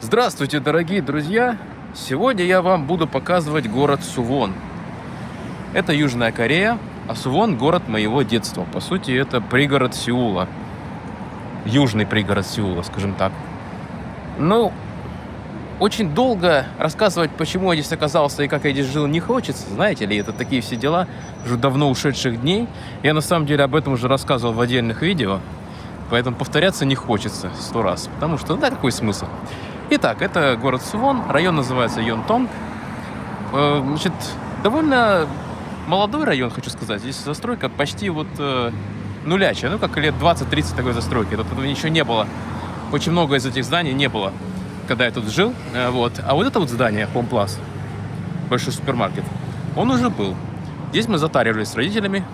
Здравствуйте, дорогие друзья! Сегодня я вам буду показывать город Сувон. Это Южная Корея, а Сувон – город моего детства. По сути, это пригород Сеула. Южный пригород Сеула, скажем так. Ну, очень долго рассказывать, почему я здесь оказался и как я здесь жил, не хочется. Знаете ли, это такие все дела уже давно ушедших дней. Я на самом деле об этом уже рассказывал в отдельных видео. Поэтому повторяться не хочется 100 раз. Потому что, да, какой смысл? Итак, это город Сувон, район называется Йонтонг. Значит, довольно молодой район, хочу сказать. Здесь застройка почти нулячая. Ну, как лет 20-30 такой застройки. Тут еще не было. Очень много из этих зданий не было, когда я тут жил. Вот. А вот это вот здание, Home Plus, большой супермаркет, он уже был. Здесь мы затаривались с родителями,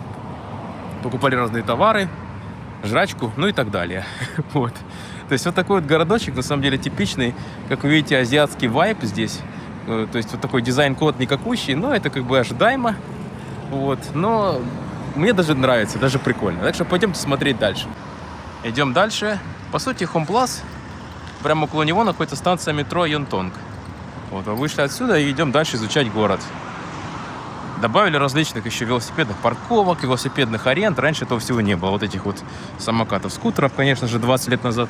покупали разные товары, жрачку, ну и так далее. Вот. То есть вот такой вот городочек, на самом деле типичный, как вы видите, азиатский вайб здесь. То есть вот такой дизайн-код никакущий, но это как бы ожидаемо. Вот. Но мне даже нравится, даже прикольно. Так что пойдемте смотреть дальше. Идем дальше. По сути, Home Plus, прямо около него находится станция метро Йонтонг. Вот, мы вышли отсюда и идем дальше изучать город. Добавили различных еще велосипедных парковок, велосипедных аренд. Раньше этого всего не было. Вот этих вот самокатов, скутеров, конечно же, 20 лет назад.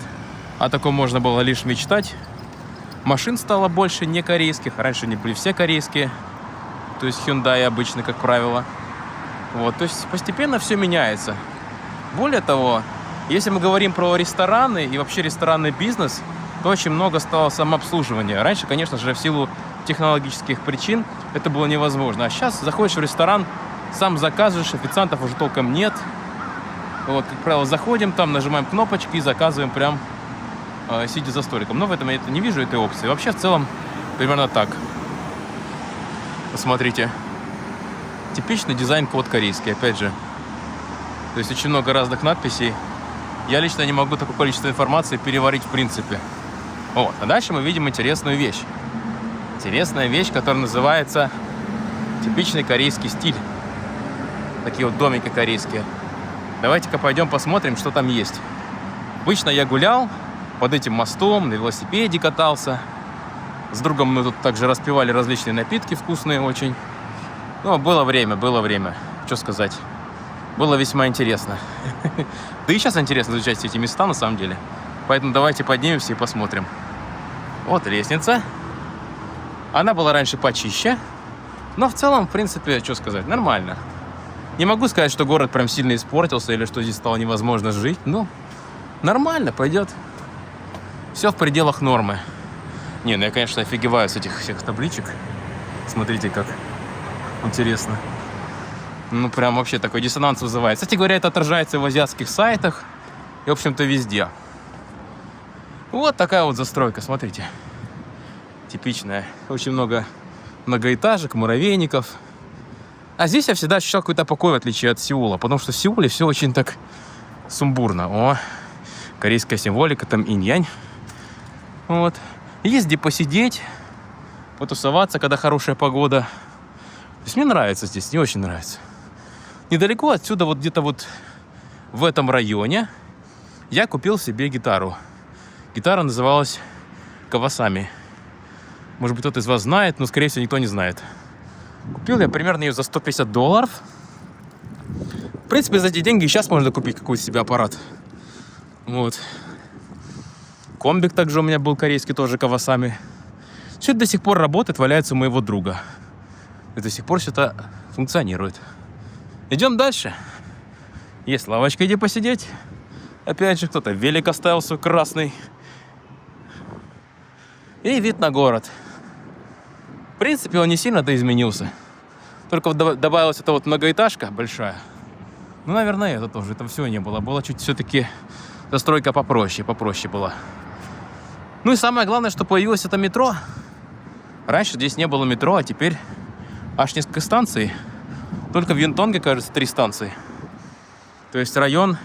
О таком можно было лишь мечтать. Машин стало больше не корейских. Раньше они были все корейские. То есть Hyundai обычно, как правило. Вот, то есть постепенно все меняется. Более того, если мы говорим про рестораны и вообще ресторанный бизнес, то очень много стало самообслуживания. Раньше, конечно же, в силу технологических причин это было невозможно. А сейчас заходишь в ресторан, сам заказываешь, официантов уже толком нет. Вот, как правило, заходим там, нажимаем кнопочки и заказываем прям сидя за столиком. Но в этом я не вижу этой опции. Вообще, в целом, примерно так. Посмотрите. Типичный дизайн-код корейский, опять же. То есть очень много разных надписей. Я лично не могу такое количество информации переварить в принципе. Вот. А дальше мы видим интересную вещь. Интересная вещь, которая называется типичный корейский стиль. Такие вот домики корейские. Давайте-ка пойдем посмотрим, что там есть. Обычно я гулял под этим мостом, на велосипеде катался. С другом мы тут также распивали различные напитки вкусные очень. Ну, было время. Что сказать. Было весьма интересно. Да и сейчас интересно изучать все эти места, на самом деле. Поэтому давайте поднимемся и посмотрим. Вот лестница. Она была раньше почище. Но в целом, в принципе, что сказать, нормально. Не могу сказать, что город прям сильно испортился или что здесь стало невозможно жить. Ну, нормально, пойдет. Все в пределах нормы. Не, ну я, конечно, офигеваю с этих всех табличек. Смотрите, как интересно. Ну, прям вообще такой диссонанс вызывает. Кстати говоря, это отражается и в азиатских сайтах. И, в общем-то, везде. Вот такая вот застройка, смотрите. Типичная. Очень много многоэтажек, муравейников. А здесь я всегда ощущал какой-то покой, в отличие от Сеула. Потому что в Сеуле все очень так сумбурно. О, корейская символика, там инь-янь. Вот. Есть где посидеть, потусоваться, когда хорошая погода. То есть мне нравится здесь, не очень нравится. Недалеко отсюда, вот где-то вот в этом районе, я купил себе гитару. Гитара называлась Кавасами. Может быть, кто-то из вас знает, но, скорее всего, никто не знает. Купил я примерно ее за $150. В принципе, за эти деньги сейчас можно купить какой-то себе аппарат. Вот. Комбик также у меня был корейский, тоже Кавасами. Все это до сих пор работает, валяется у моего друга. И до сих пор все это функционирует. Идем дальше. Есть лавочка, где посидеть. Опять же, кто-то велик оставил свой красный. И вид на город. В принципе, он не сильно-то изменился. Только добавилась эта вот многоэтажка большая. Ну, наверное, это тоже. Там всего не было. Была чуть все-таки застройка попроще была. Ну и самое главное, что появилось это метро. Раньше здесь не было метро, а теперь аж несколько станций. Только в Йонтонге, кажется, 3 станции. То есть район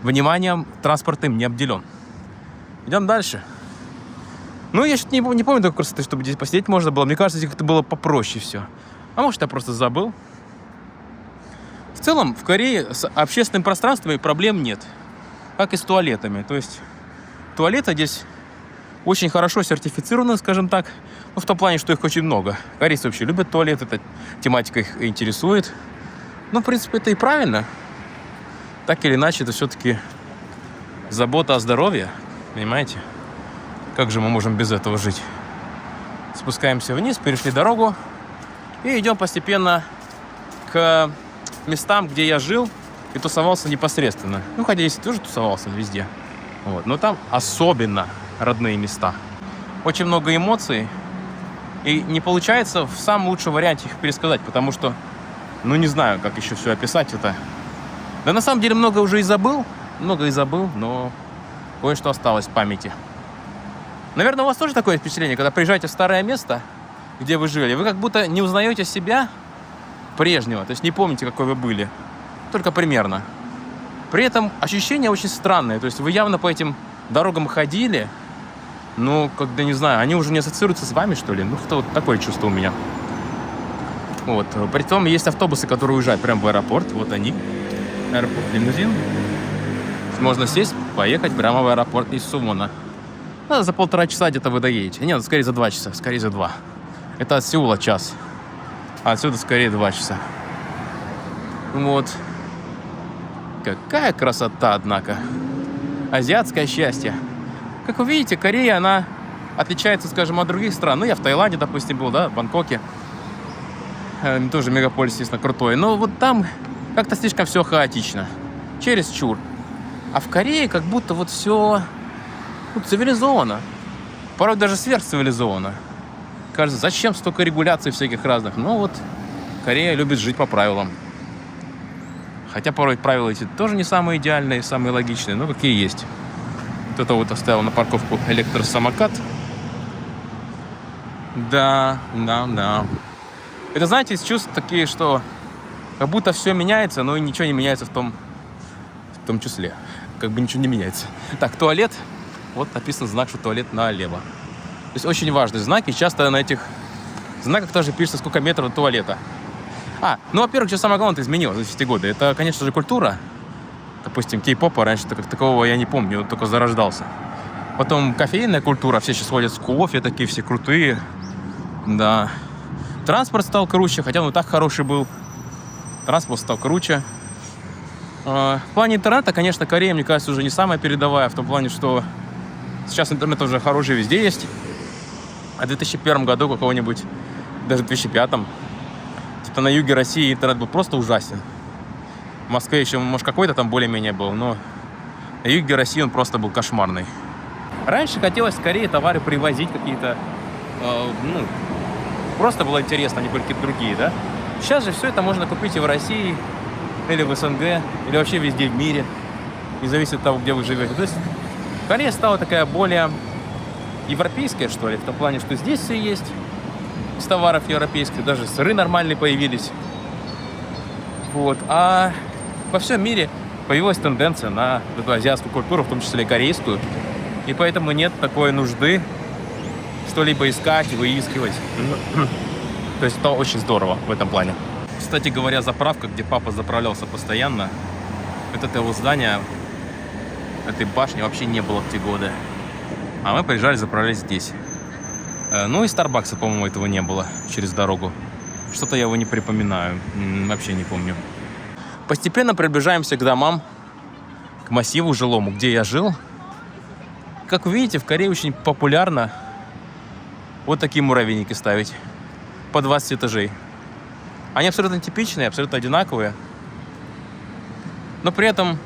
вниманием транспортным не обделен. Идем дальше. Ну, я что-то не помню такой красоты, чтобы здесь посидеть можно было. Мне кажется, здесь как-то было попроще все. А может, я просто забыл. В целом, в Корее с общественным пространством проблем нет. Как и с туалетами. То есть туалеты здесь очень хорошо сертифицированы, скажем так. Ну, в том плане, что их очень много. Корейцы вообще любят туалет, эта тематика их интересует. Ну, в принципе, это и правильно. Так или иначе, это все-таки забота о здоровье, понимаете? Как же мы можем без этого жить? Спускаемся вниз, перешли дорогу и идем постепенно к местам, где я жил и тусовался непосредственно. Ну, хотя если тоже тусовался везде. Вот. Но там особенно родные места. Очень много эмоций. И не получается в самом лучшем варианте их пересказать, потому что, ну, не знаю, как еще все описать это. Да на самом деле много и забыл, но кое-что осталось в памяти. Наверное, у вас тоже такое впечатление, когда приезжаете в старое место, где вы жили, вы как будто не узнаете себя прежнего, то есть не помните, какой вы были, только примерно. При этом ощущения очень странные, то есть вы явно по этим дорогам ходили, но, когда, не знаю, они уже не ассоциируются с вами, что ли, ну, вот такое чувство у меня. Вот, притом есть автобусы, которые уезжают прямо в аэропорт, вот они, аэропорт-лимузин. Можно сесть, поехать прямо в аэропорт из Сувона. Ну, за 1,5 часа где-то вы доедете. Нет, скорее за 2 часа, скорее за 2. Это от Сеула час. А отсюда скорее 2 часа. Вот. Какая красота, однако. Азиатское счастье. Как вы видите, Корея, она отличается, скажем, от других стран. Ну, я в Таиланде, допустим, был, да, в Бангкоке. Тоже мегаполис, естественно, крутой. Но вот там как-то слишком все хаотично. Чересчур. А в Корее как будто вот все цивилизованно. Порой даже сверхцивилизованно. Кажется, зачем столько регуляций всяких разных? Ну вот, Корея любит жить по правилам. Хотя порой правила эти тоже не самые идеальные, самые логичные, но какие есть. Кто-то вот оставил на парковку электросамокат. Да. Это, знаете, из чувств такие, что как будто все меняется, но и ничего не меняется в том числе. Как бы ничего не меняется. Так, туалет. Вот написан знак, что туалет налево. То есть очень важный знак. И часто на этих знаках тоже пишется, сколько метров до туалета. Ну, во-первых, что самое главное, это изменилось за эти годы. Это, конечно же, культура. Допустим, кей-попа раньше как такового я не помню, он только зарождался. Потом кофейная культура. Все сейчас ходят с кофе, такие все крутые. Да. Транспорт стал круче, хотя он и так хороший был. Транспорт стал круче. В плане интернета, конечно, Корея, мне кажется, уже не самая передовая, в том плане, что сейчас интернет уже хороший везде есть. А в 2001 году какого-нибудь, даже в 2005, типа на юге России интернет был просто ужасен. В Москве еще, может, какой-то там более-менее был, но на юге России он просто был кошмарный. Раньше хотелось скорее товары привозить какие-то, просто было интересно, они были какие-то другие, да? Сейчас же все это можно купить и в России, или в СНГ, или вообще везде в мире. Не зависит от того, где вы живете. То есть Корея стала такая более европейская, что ли, в том плане, что здесь все есть из товаров европейских, даже сыры нормальные появились. Вот. А во всем мире появилась тенденция на эту азиатскую культуру, в том числе и корейскую. И поэтому нет такой нужды что-либо искать, выискивать. То есть это очень здорово в этом плане. Кстати говоря, заправка, где папа заправлялся постоянно, этого здания, этой башни вообще не было в те годы. А мы приезжали, заправлялись здесь. Ну и Старбакса, по-моему, этого не было через дорогу. Что-то я его не припоминаю, вообще не помню. Постепенно приближаемся к домам, к массиву жилому, где я жил. Как вы видите, в Корее очень популярно вот такие муравейники ставить по 20 этажей. Они абсолютно типичные, абсолютно одинаковые. Но при этом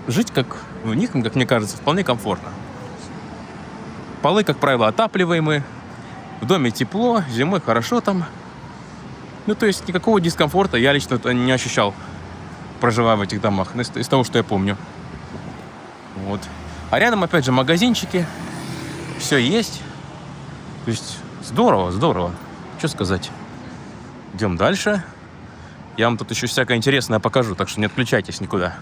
жить как в них, как мне кажется, вполне комфортно. Полы, как правило, отапливаемые. В доме тепло, зимой хорошо там. Ну, то есть никакого дискомфорта я лично не ощущал, проживая в этих домах, из того, что я помню. Вот. А рядом, опять же, магазинчики. Все есть. То есть здорово, здорово. Что сказать? Идем дальше. Я вам тут еще всякое интересное покажу, так что не отключайтесь никуда.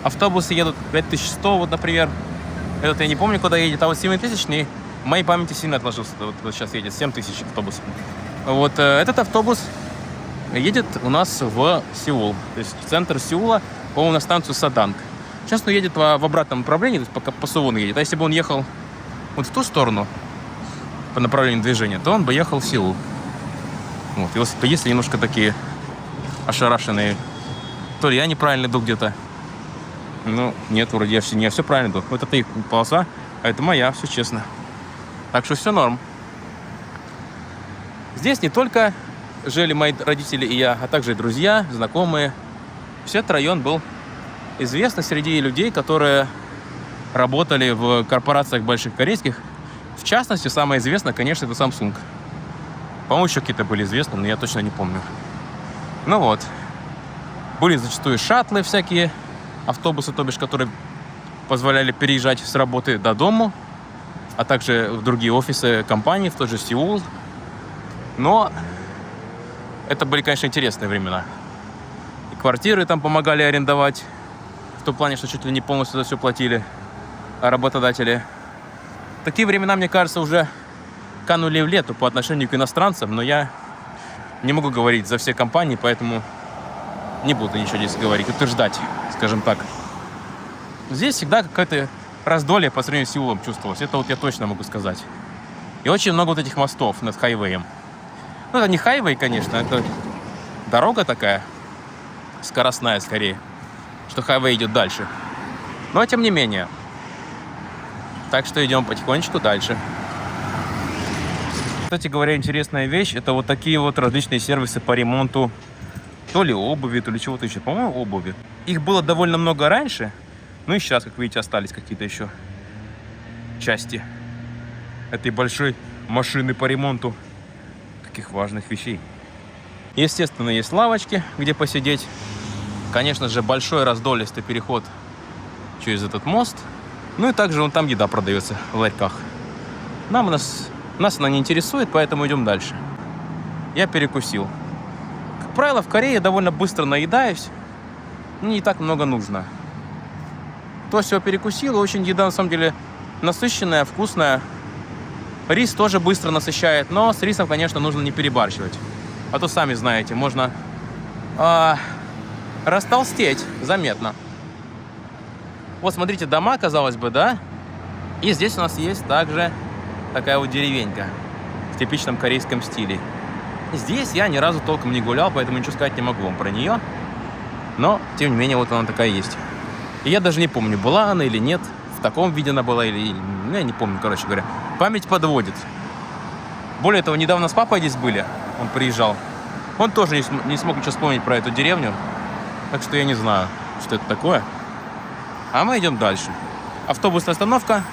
Автобусы едут 5100, вот, например. Этот я не помню, куда едет, а вот 7000-ный в моей памяти сильно отложился. Вот сейчас едет 7000 автобус. Вот этот автобус едет у нас в Сеул. То есть в центр Сеула, по-моему, на станцию Саданг. Сейчас он едет в обратном направлении, то есть по Сувону едет. А если бы он ехал вот в ту сторону по направлению движения, то он бы ехал в Сеул. Вот. Велосипедисты немножко такие ошарашенные. То ли я неправильно иду где-то. Ну, нет, вроде я все правильно иду. Вот это их полоса, а это моя, все честно. Так что все норм. Здесь не только жили мои родители и я, а также и друзья, знакомые. Все этот район был известен среди людей, которые работали в корпорациях больших корейских. В частности, самое известное, конечно, это Samsung. По-моему, еще какие-то были известны, но я точно не помню. Ну вот. Были зачастую шаттлы всякие, автобусы, то бишь, которые позволяли переезжать с работы до дому, а также в другие офисы компаний, в тот же Сеул. Но это были, конечно, интересные времена. И квартиры там помогали арендовать, в том плане, что чуть ли не полностью за все платили работодатели. Такие времена, мне кажется, уже канули в лету по отношению к иностранцам, но я не могу говорить за все компании, поэтому не буду ничего здесь говорить, утверждать, скажем так. Здесь всегда какое-то раздолье по сравнению с Сеулом чувствовалось. Это вот я точно могу сказать. И очень много вот этих мостов над хайвеем. Ну, это не хайвей, конечно, это дорога такая, скоростная скорее, что хайвей идет дальше. Но тем не менее. Так что идем потихонечку дальше. Кстати говоря, интересная вещь, это вот такие вот различные сервисы по ремонту то ли обуви, то ли чего-то еще. По-моему, обуви. Их было довольно много раньше, ну и сейчас, как видите, остались какие-то еще части этой большой машины по ремонту таких важных вещей. Естественно, есть лавочки, где посидеть. Конечно же, большой раздолистый переход через этот мост. Ну и также вон там еда продается в ларьках. Нас она не интересует, поэтому идем дальше. Я перекусил. Как правило, в Корее я довольно быстро наедаюсь. Не так много нужно. То все перекусил. Очень еда на самом деле насыщенная, вкусная. Рис тоже быстро насыщает, но с рисом, конечно, нужно не перебарщивать. А то, сами знаете, можно растолстеть заметно. Вот смотрите, дома, казалось бы, да? И здесь у нас есть также такая вот деревенька в типичном корейском стиле. Здесь я ни разу толком не гулял, поэтому ничего сказать не могу вам про нее. Но, тем не менее, вот она такая есть. И я даже не помню, была она или нет. В таком виде она была или... Я не помню, короче говоря. Память подводит. Более того, недавно с папой здесь были. Он приезжал. Он тоже не смог ничего вспомнить про эту деревню. Так что я не знаю, что это такое. А мы идем дальше. Автобусная остановка.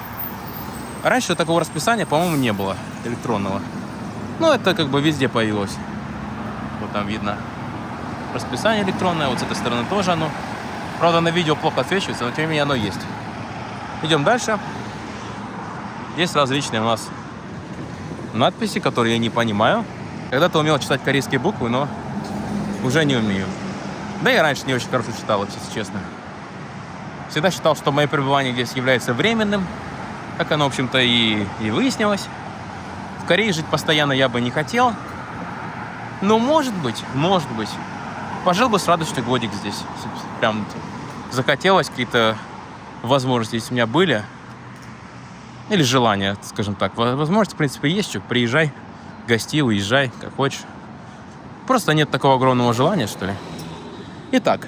Раньше такого расписания, по-моему, не было электронного. Ну, это как бы везде появилось. Вот там видно расписание электронное. Вот с этой стороны тоже оно. Правда, на видео плохо отсвечивается, но тем не менее оно есть. Идем дальше. Есть различные у нас надписи, которые я не понимаю. Когда-то умел читать корейские буквы, но уже не умею. Да и раньше не очень хорошо читал, если честно. Всегда считал, что мое пребывание здесь является временным. Как оно, в общем-то, и выяснилось. В Корее жить постоянно я бы не хотел. Но, может быть, пожил бы с радостью годик здесь. Прям захотелось, какие-то возможности здесь у меня были. Или желание, скажем так. Возможности, в принципе, есть. Что, приезжай, гости, уезжай, как хочешь. Просто нет такого огромного желания, что ли. Итак,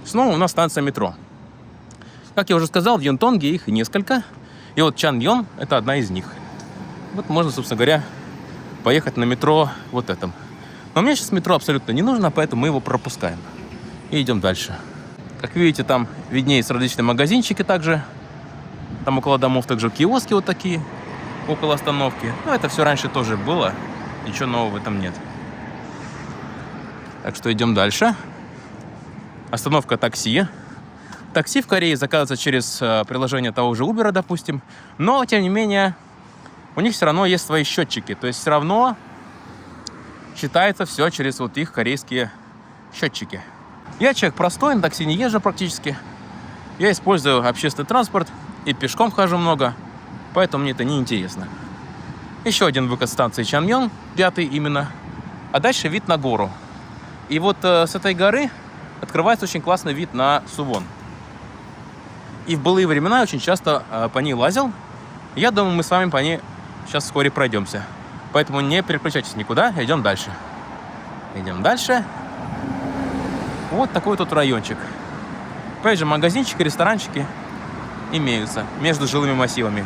снова у нас станция метро. Как я уже сказал, в Юнтонге их несколько. И вот Чанъон – это одна из них. Вот можно, собственно говоря, поехать на метро вот этом. Но мне сейчас метро абсолютно не нужно, поэтому мы его пропускаем. И идем дальше. Как видите, там виднеются различные магазинчики также. Там около домов также киоски вот такие, около остановки. Ну, это все раньше тоже было. Ничего нового в этом нет. Так что идем дальше. Остановка такси. Такси в Корее заказывается через приложение того же Uber, допустим. Но, тем не менее, у них все равно есть свои счетчики. То есть все равно считается все через вот их корейские счетчики. Я человек простой, на такси не езжу практически. Я использую общественный транспорт и пешком хожу много. Поэтому мне это не интересно. Еще один выход станции Чанъон, 5-й именно. А дальше вид на гору. И вот с этой горы открывается очень классный вид на Сувон. И в былые времена я очень часто по ней лазил. Я думаю, мы с вами по ней сейчас вскоре пройдемся. Поэтому не переключайтесь никуда, идем дальше. Идем дальше. Вот такой тут райончик. Опять же, магазинчики, ресторанчики имеются между жилыми массивами.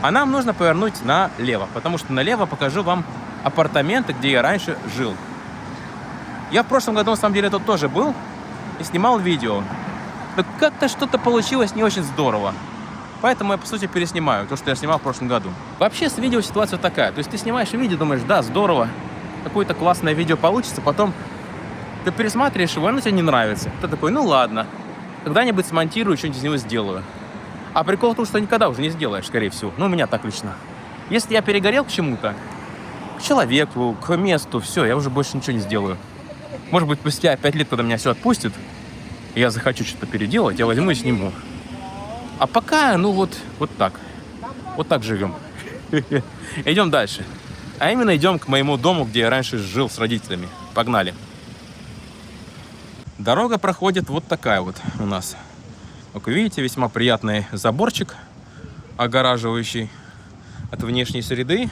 А нам нужно повернуть налево, потому что налево покажу вам апартаменты, где я раньше жил. Я в прошлом году, на самом деле, тут тоже был и снимал видео. Но как-то что-то получилось не очень здорово. Поэтому я, по сути, переснимаю то, что я снимал в прошлом году. Вообще, с видео ситуация такая. То есть ты снимаешь видео, думаешь, да, здорово, какое-то классное видео получится, потом ты пересматриваешь его, оно тебе не нравится. Ты такой, ну ладно, когда-нибудь смонтирую, что-нибудь из него сделаю. А прикол в том, что никогда уже не сделаешь, скорее всего. Ну, у меня так лично. Если я перегорел к чему-то, к человеку, к месту, все, я уже больше ничего не сделаю. Может быть, спустя 5 лет, когда меня все отпустит, и я захочу что-то переделать, я возьму и сниму. А пока, ну вот так. Вот так живем. Идем дальше. А именно идем к моему дому, где я раньше жил с родителями. Погнали. Дорога проходит вот такая вот у нас. Как вы видите, весьма приятный заборчик, огораживающий от внешней среды.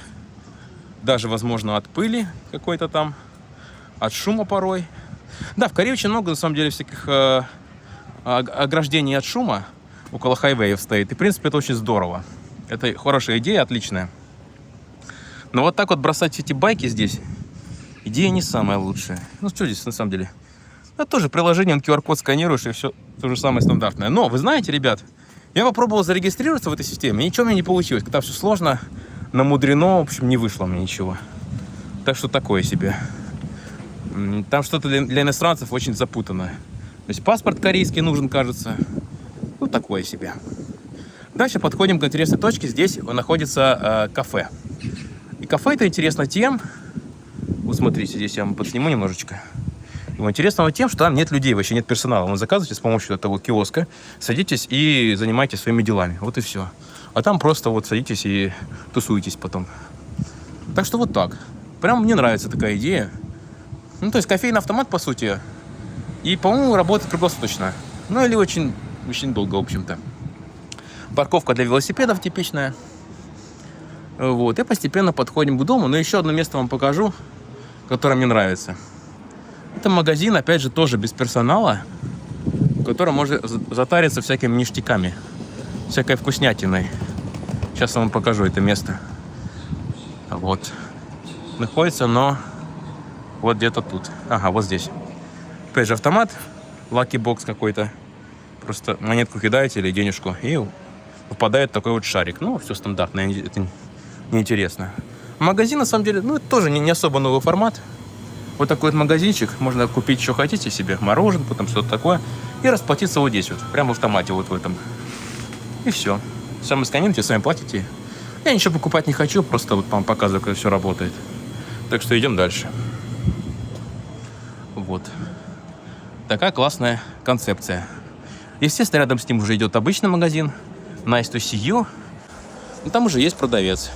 Даже, возможно, от пыли какой-то там, от шума порой. Да, в Корее очень много, на самом деле, всяких ограждений от шума. Около хайвеев стоит. И, в принципе, это очень здорово. Это хорошая идея, отличная. Но вот так вот бросать эти байки здесь, идея не самая лучшая. Ну, что здесь, на самом деле? Это тоже приложением QR-код сканируешь, и все то же самое стандартное. Но, вы знаете, ребят, я попробовал зарегистрироваться в этой системе, и ничего у меня не получилось. Когда все сложно, намудрено, в общем, не вышло мне ничего. Так что такое себе. Там что-то для иностранцев очень запутанное. То есть паспорт корейский нужен, кажется. Ну, такое себе. Дальше подходим к интересной точке. Здесь находится кафе. И кафе это интересно тем... Вот смотрите, здесь я вам подсниму немножечко. Его интересно тем, что там нет людей, вообще нет персонала. Вы заказываете с помощью этого киоска, садитесь и занимаетесь своими делами. Вот и все. А там просто вот садитесь и тусуетесь потом. Так что вот так. Прям мне нравится такая идея. Ну, то есть кофейный автомат, по сути. И, по-моему, работает круглосуточно. Ну, или очень долго, в общем-то. Парковка для велосипедов типичная. Вот. И постепенно подходим к дому. Но еще одно место вам покажу, которое мне нравится. Это магазин, опять же, тоже без персонала, в котором можно затариться всякими ништяками, всякой вкуснятиной. Сейчас я вам покажу это место. Вот. Находится оно вот где-то тут. Ага, вот здесь. Опять же автомат, Lucky Box какой-то. Просто монетку кидаете или денежку, и выпадает такой вот шарик. Ну, все стандартно, это неинтересно. Магазин, на самом деле, ну, это тоже не особо новый формат. Вот такой вот магазинчик. Можно купить, что хотите себе. Мороженое, потом что-то такое. И расплатиться вот здесь вот. Прямо в автомате вот в этом. И все. Сами сканируете, сами платите. Я ничего покупать не хочу. Просто вот вам показываю, как все работает. Так что идем дальше. Вот. Такая классная концепция. Естественно, рядом с ним уже идет обычный магазин. Nice to see you. Но там уже есть продавец.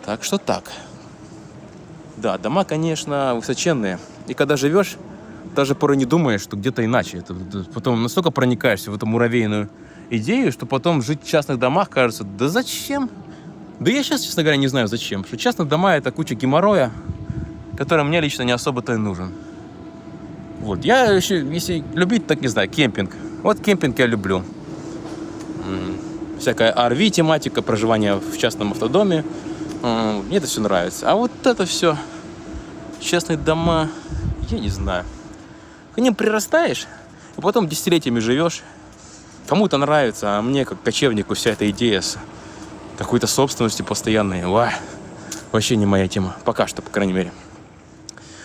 Так что так. Да, дома, конечно, высоченные. И когда живешь, даже порой не думаешь, что где-то иначе. Это потом настолько проникаешься в эту муравейную идею, что потом жить в частных домах кажется, да зачем? Да я сейчас, честно говоря, не знаю зачем. Потому что частные дома — это куча геморроя, который мне лично не особо-то и нужен. Вот, я еще, если любить, так не знаю, кемпинг. Вот кемпинг я люблю. Всякая RV-тематика, проживание в частном автодоме. Мне это все нравится. А вот это все, частные дома, я не знаю. К ним прирастаешь, и потом десятилетиями живешь. Кому-то нравится, а мне, как кочевнику, вся эта идея с какой-то собственностью постоянной, вообще не моя тема. Пока что, по крайней мере.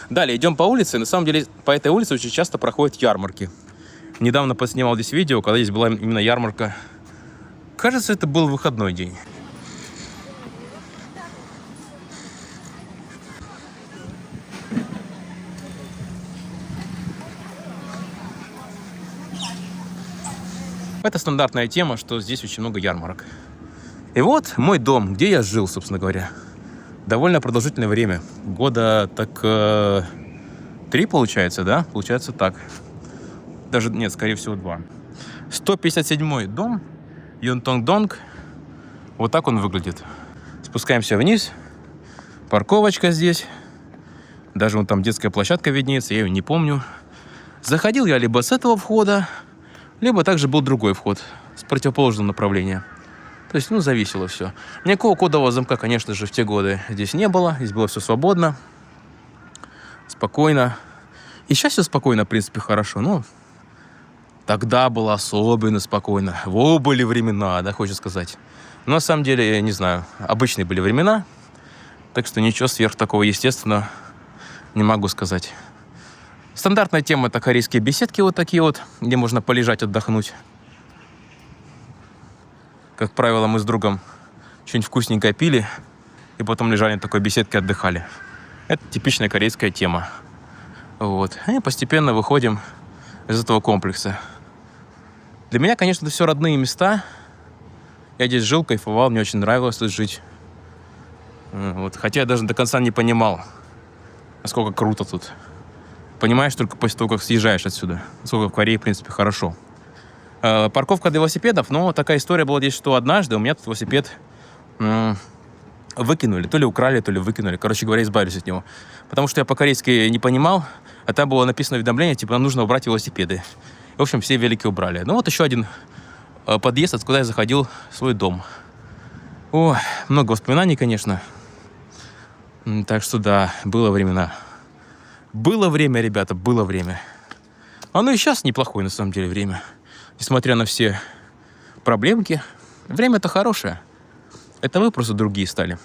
Далее идем по улице. На самом деле, по этой улице очень часто проходят ярмарки. Недавно поснимал здесь видео, когда здесь была именно ярмарка. Кажется, это был выходной день. Это стандартная тема, что здесь очень много ярмарок. И вот мой дом, где я жил, собственно говоря. Довольно продолжительное время. Года так 3, получается, да? Получается так. Даже, нет, скорее всего, 2. 157-й дом Юнтонгдонг. Вот так он выглядит. Спускаемся вниз. Парковочка здесь. Даже вон там детская площадка виднеется, я ее не помню. Заходил я либо с этого входа, либо также был другой вход с противоположного направления. То есть, зависело все. Никакого кодового замка, конечно же, в те годы здесь не было. Здесь было все свободно, спокойно. И сейчас все спокойно, в принципе, хорошо. Но тогда было особенно спокойно. Во, были времена, да, хочется сказать. Но на самом деле, я не знаю, обычные были времена. Так что ничего сверх такого, естественно, не могу сказать. Стандартная тема — это корейские беседки вот такие вот, где можно полежать, отдохнуть. Как правило, мы с другом что-нибудь вкусненькое пили и потом лежали на такой беседке, отдыхали. Это типичная корейская тема. Вот. И постепенно выходим из этого комплекса. Для меня, конечно, это все родные места. Я здесь жил, кайфовал, мне очень нравилось тут жить. Вот. Хотя я даже до конца не понимал, насколько круто тут. Понимаешь только после того, как съезжаешь отсюда. Насколько в Корее, в принципе, хорошо. Парковка для велосипедов, но такая история была здесь, что однажды у меня тут велосипед выкинули. То ли украли, то ли выкинули. Короче говоря, избавились от него. Потому что я по-корейски не понимал, а там было написано уведомление, типа, нам нужно убрать велосипеды. В общем, все велики убрали. Ну вот еще один подъезд, откуда я заходил в свой дом. О, много воспоминаний, конечно. Так что да, было времена. Было время, ребята, было время. Оно и сейчас неплохое, на самом деле, время. Несмотря на все проблемки, время-то хорошее. Это вы просто другие стали.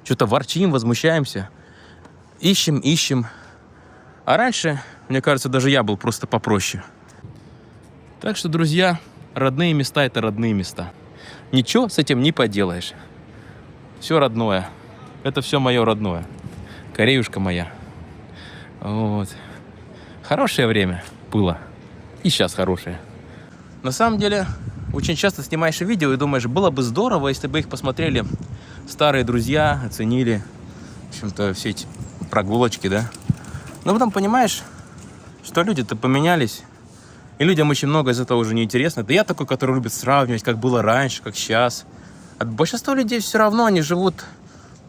Что-то ворчим, возмущаемся. Ищем. А раньше, мне кажется, даже я был просто попроще. Так что, друзья, родные места — это родные места. Ничего с этим не поделаешь. Все родное. Это все мое родное. Кореюшка моя. Вот. Хорошее время было. И сейчас хорошее. На самом деле, очень часто снимаешь видео и думаешь, было бы здорово, если бы их посмотрели старые друзья, оценили, в общем-то, все эти прогулочки, да. Но потом понимаешь, что люди-то поменялись, и людям очень много из этого уже не интересно. Да я такой, который любит сравнивать, как было раньше, как сейчас. А большинство людей все равно, они живут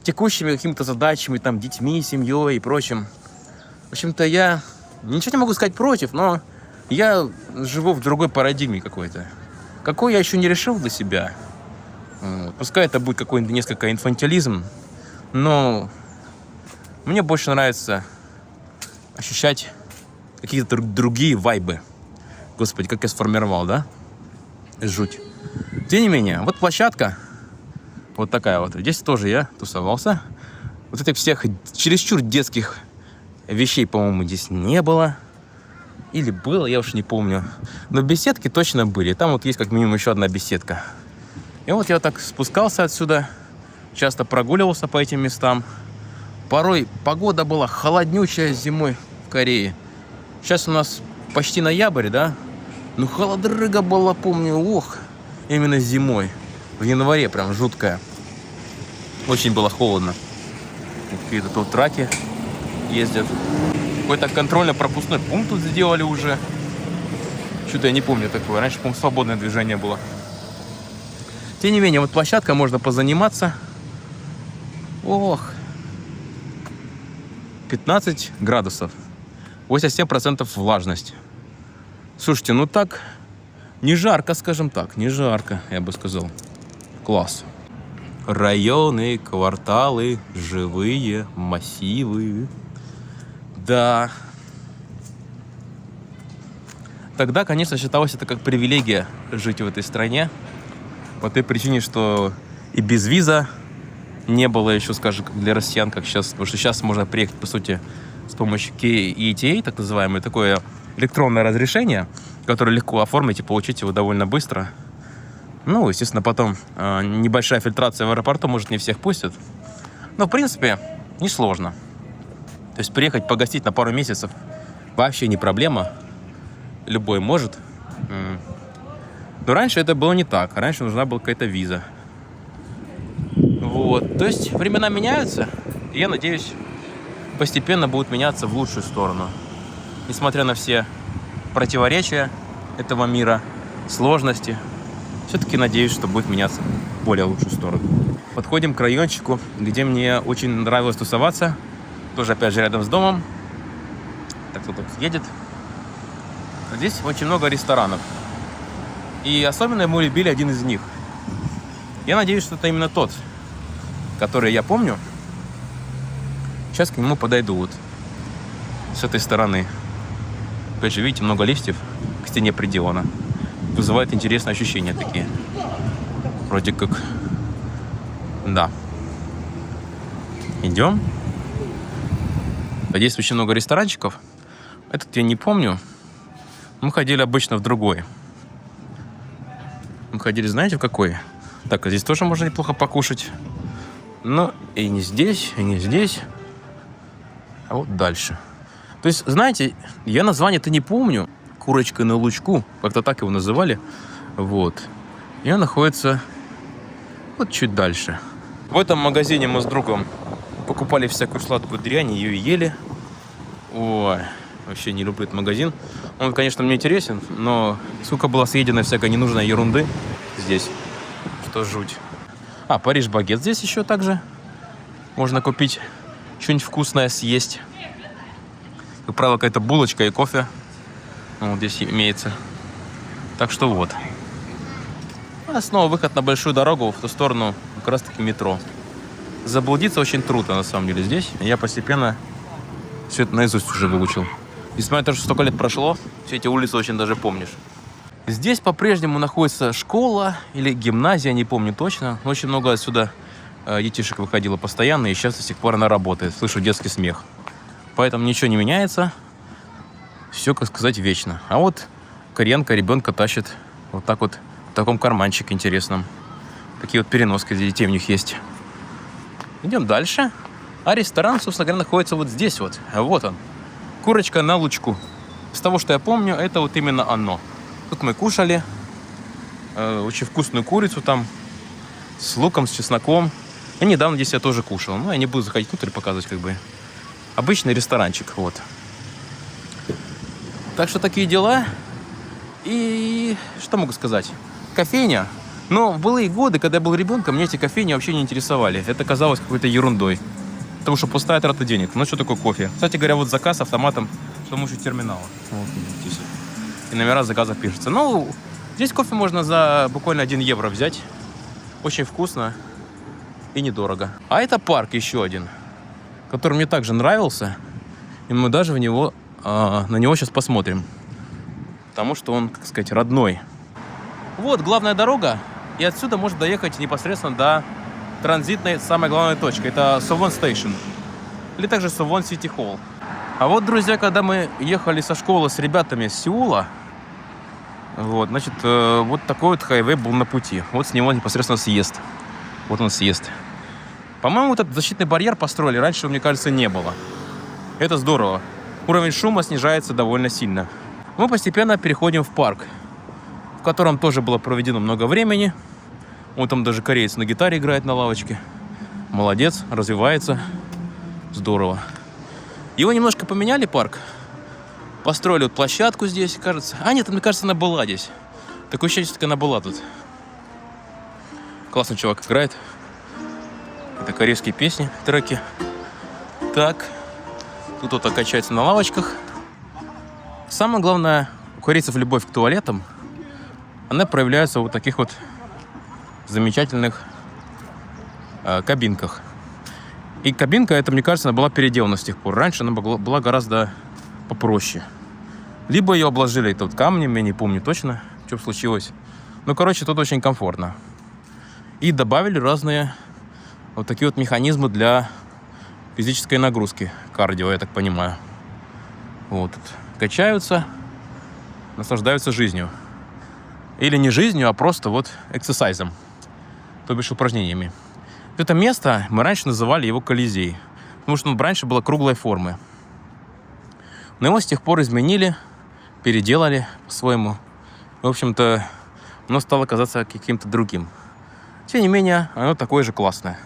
текущими какими-то задачами, там, детьми, семьей и прочим. В общем-то, я ничего не могу сказать против, но я живу в другой парадигме какой-то. Какой я еще не решил для себя. Пускай это будет какой-нибудь несколько инфантилизм, но мне больше нравится ощущать какие-то другие вайбы. Господи, как я сформировал, да? Жуть. Тем не менее, вот площадка. Вот такая вот. Здесь тоже я тусовался. Вот этих всех чересчур детских вещей, по-моему, здесь не было. Или было, я уж не помню. Но беседки точно были. Там вот есть как минимум еще одна беседка. И вот я так спускался отсюда. Часто прогуливался по этим местам. Порой погода была холоднючая зимой в Корее. Сейчас у нас почти ноябрь, да? Ну, холодрыга была, помню, именно зимой. В январе прям жуткая. Очень было холодно. Какие-то тут траки ездят. Какой-то контрольно-пропускной пункт тут сделали уже. Что-то я не помню такое. Раньше, по-моему, свободное движение было. Тем не менее, вот площадка, можно позаниматься. 15 градусов. 87% влажность. Слушайте, ну так, не жарко, скажем так. Не жарко, я бы сказал. Класс. Районы, кварталы, живые, массивы. Да. Тогда, конечно, считалось это как привилегия жить в этой стране. По той причине, что и без виза не было еще, скажем, для россиян, как сейчас. Потому что сейчас можно приехать, по сути, с помощью ETA, так называемое, такое электронное разрешение, которое легко оформить и получить его довольно быстро. Ну, естественно, потом небольшая фильтрация в аэропорту, может, не всех пустят. Но, в принципе, несложно. То есть приехать погостить на пару месяцев вообще не проблема. Любой может. Но раньше это было не так. Раньше нужна была какая-то виза. Вот. То есть времена меняются. И я надеюсь, постепенно будут меняться в лучшую сторону. Несмотря на все противоречия этого мира, сложности. все-таки надеюсь, что будет меняться в более лучшую сторону. Подходим к райончику, где мне очень нравилось тусоваться. Тоже, опять же, рядом с домом. Так, кто тут едет. Здесь очень много ресторанов. И особенно мы любили один из них. Я надеюсь, что это именно тот, который я помню. Сейчас к нему подойду вот с этой стороны. Опять же, видите, много листьев к стене приделано. Вызывает интересные ощущения такие. Вроде как... Да. Идем. Здесь очень много ресторанчиков. Этот я не помню. Мы ходили обычно в другой. Мы ходили, знаете, в какой? Так, а здесь тоже можно неплохо покушать. Но и не здесь, и не здесь. А вот дальше. То есть, знаете, я название-то не помню. Курочка на лучку. Как-то так его называли. Вот. И он находится вот чуть дальше. В этом магазине мы с другом покупали всякую сладкую дрянь, ее и ели. Ой, вообще не люблю этот магазин. Он, конечно, мне интересен, но сколько было съедено всякой ненужной ерунды здесь, что жуть. А, Париж-багет здесь еще также. Можно купить что-нибудь вкусное съесть. Как правило, какая-то булочка и кофе. Вот здесь имеется. Так что вот. А снова выход на большую дорогу в ту сторону, как раз таки метро. Заблудиться очень трудно, на самом деле, здесь. Я постепенно все это наизусть уже выучил. Несмотря на то, что столько лет прошло, все эти улицы очень даже помнишь. Здесь по-прежнему находится школа или гимназия, не помню точно. Очень много отсюда детишек выходило постоянно, и сейчас до сих пор она работает. Слышу детский смех. Поэтому ничего не меняется. Все, как сказать, вечно. А вот Кореянка ребенка тащит вот так вот в таком карманчике интересном. Такие вот переноски для детей у них есть. Идем дальше. А ресторан, собственно говоря, находится вот здесь вот. Вот он. Курочка на лучку. С того, что я помню, это вот именно оно. Тут мы кушали. Очень вкусную курицу там. С луком, с чесноком. И недавно здесь я тоже кушал. Ну, я не буду заходить внутрь показывать, как бы. Обычный ресторанчик, вот. Так что такие дела. И что могу сказать? Кофейня. Но в былые годы, когда я был ребенком, мне эти кофейни вообще не интересовали. Это казалось какой-то ерундой. Потому что пустая трата денег. Ну, что такое кофе? Кстати говоря, вот заказ автоматом с помощью терминала. Вот, видите, и номера заказов пишутся. Ну, здесь кофе можно за буквально 1 евро взять. Очень вкусно и недорого. А это парк еще один, который мне также нравился. И мы даже на него сейчас посмотрим. Потому что он, как сказать, родной. Вот главная дорога. И отсюда можно доехать непосредственно до транзитной, самой главной точки. Это Совон Station. Или также Совон City Hall. А вот, друзья, когда мы ехали со школы с ребятами с Сеула, вот, значит, вот такой вот хайвей был на пути. Вот с него непосредственно съезд. Вот он съезд. По-моему, этот защитный барьер построили. Раньше, мне кажется, не было. Это здорово. Уровень шума снижается довольно сильно. Мы постепенно переходим в парк, в котором тоже было проведено много времени. Вот там даже кореец на гитаре играет на лавочке. Молодец, развивается. Здорово. Его немножко поменяли, парк. Построили вот площадку здесь, кажется. А нет, мне кажется, она была здесь. Такое ощущение, что она была тут. Классный чувак играет. Это корейские песни, треки. Так. Тут кто-то качается на лавочках. Самое главное, у корейцев любовь к туалетам. Она проявляется в вот таких вот замечательных кабинках. И кабинка, это, мне кажется, она была переделана с тех пор. Раньше она была гораздо попроще. Либо ее обложили тут камнем, я не помню точно, что случилось. Ну, короче, тут очень комфортно. И добавили разные вот такие вот механизмы для физической нагрузки. Кардио, я так понимаю. Вот. Качаются, наслаждаются жизнью. Или не жизнью, а просто вот эксерсайзом. То бишь упражнениями. Это место мы раньше называли его Колизей. Потому что он раньше было круглой формы. Но его с тех пор изменили, переделали по-своему. В общем-то, оно стало казаться каким-то другим. Тем не менее, оно такое же классное.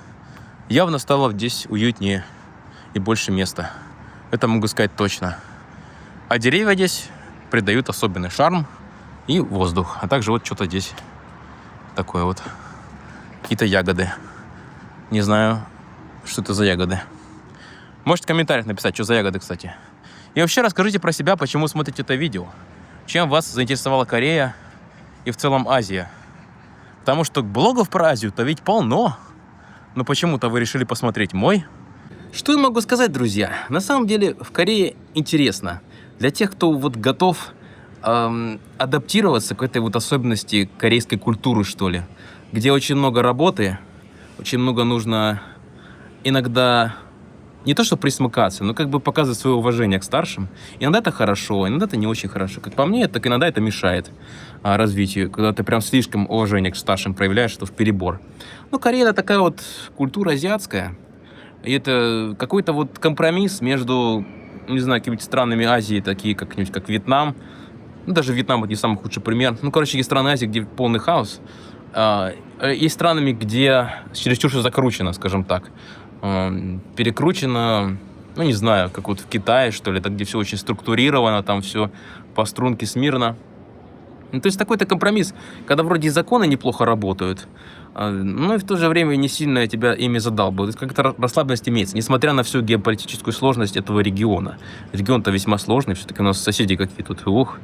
Явно стало здесь уютнее и больше места. Это могу сказать точно. А деревья здесь придают особенный шарм и воздух. А также вот что-то здесь такое вот. Какие-то ягоды. Не знаю, что это за ягоды. Можете в комментариях написать, что за ягоды, кстати. И вообще расскажите про себя, почему смотрите это видео. Чем вас заинтересовала Корея и в целом Азия. Потому что блогов про Азию-то ведь полно. Но почему-то вы решили посмотреть мой. Что я могу сказать, друзья? На самом деле в Корее интересно. Для тех, кто вот готов адаптироваться к этой вот особенности корейской культуры, что ли. Где очень много работы, очень много нужно иногда не то что присмыкаться, но как бы показывать свое уважение к старшим. Иногда это хорошо, иногда это не очень хорошо. Как по мне, так иногда это мешает развитию, когда ты прям слишком уважение к старшим проявляешь, что в перебор. Ну, Корея — это такая вот культура азиатская. И это какой-то вот компромисс между, не знаю, какими-то странами Азии, такие как-нибудь, как Вьетнам. Ну, даже Вьетнам — это не самый худший пример. Ну, короче, есть страны Азии, где полный хаос. Есть странами, где чересчур все закручено, скажем так. Перекручено, ну, не знаю, как вот в Китае, что ли, это где все очень структурировано, там все по струнке смирно. Ну, то есть такой-то компромисс, когда вроде и законы неплохо работают, но и в то же время не сильно тебя ими задалбывают. Как-то расслабленность имеется, несмотря на всю геополитическую сложность этого региона. Регион-то весьма сложный, все-таки у нас соседи какие тут, ух.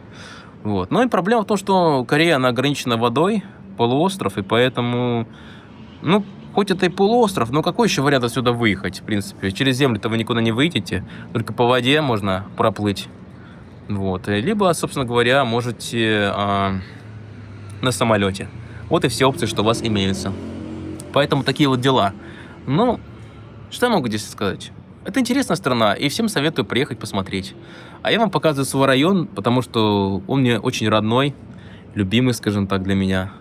Вот. Ну и проблема в том, что Корея, она ограничена водой, полуостров, и поэтому, ну, хоть это и полуостров, но какой еще вариант отсюда выехать, в принципе? Через землю-то вы никуда не выйдете, только по воде можно проплыть. Вот. Либо, собственно говоря, можете на самолете. Вот и все опции, что у вас имеются. Поэтому такие вот дела. Ну, что я могу здесь сказать? Это интересная страна, и всем советую приехать посмотреть. А я вам показываю свой район, потому что он мне очень родной, любимый, скажем так, для меня.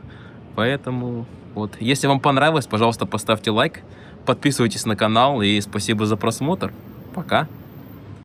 Поэтому вот. Если вам понравилось, пожалуйста, поставьте лайк, подписывайтесь на канал, и спасибо за просмотр. Пока.